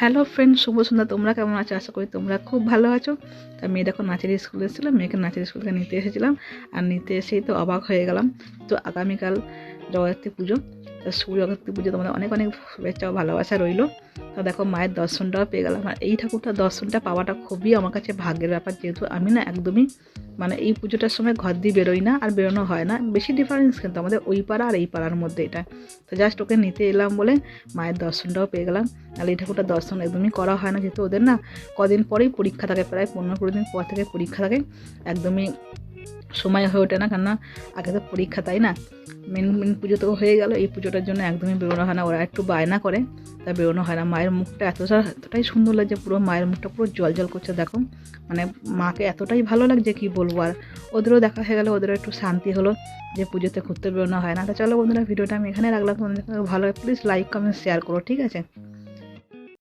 Hello friend, শুভ সন্ধ্যা। তোমরা কেমন আছো? আশা করি তোমরা খুব ভালো আছো। তা মেয়ে দেখো নাচের স্কুলে এসেছিলাম, মেয়েকে নাচের স্কুল থেকে নিতে এসেছিলাম। আর নিতে এসেই তো অবাক হয়ে গেলাম। তো আগামীকাল জগদ্ধাত্রী পুজো। তা শুভ জগদ্ধাত্রী পুজো তোমাদের অনেক অনেক শুভেচ্ছা ও ভালোবাসা রইলো। তা দেখো মায়ের দর্শনটাও পেয়ে গেলাম। আর এই ঠাকুরটার দর্শনটা পাওয়াটা খুবই আমার কাছে ভাগ্যের ব্যাপার, যেহেতু আমি না একদমই এই পুজোটার সময় ঘর দিয়ে বেরোই না, আর বেরোনো হয় না। বেশি ডিফারেন্স কিন্তু আমাদের ওই পাড়া আর এই পাড়ার মধ্যে এটা। তো জাস্ট ওকে নিতে এলাম বলে মায়ের দর্শনটাও পেয়ে গেলাম। নাহলে এই ঠাকুরটার দর্শন একদমই করা হয় না, যেহেতু ওদের না কদিন পরেই পরীক্ষা থাকে, প্রায় 15-20 দিন পর থেকে পরীক্ষা থাকে। একদমই সময় হয়ে ওঠে না, কেননা আগে তো পরীক্ষা, তাই না। মেন পুজো তো হয়ে গেল, এই পুজোটার জন্য একদমই বেরোনো হয় না। ওরা একটু বায়না করে, তা বেরোনো হয় না। মায়ের মুখটা এতটাই সুন্দর লাগছে, পুরো মায়ের মুখটা পুরো জল করছে দেখো। মাকে এতটাই ভালো লাগছে কি বলবো। আর ওদেরও দেখা হয়ে গেলো, ওদেরও একটু শান্তি হলো যে পুজোতে ঘুরতে বেরোনো হয় না। তো চলো বন্ধুরা, ভিডিওটা আমি এখানে রাখলাম। তোমাদের ভালো, প্লিজ লাইক কমেন্ট শেয়ার করো, ঠিক আছে।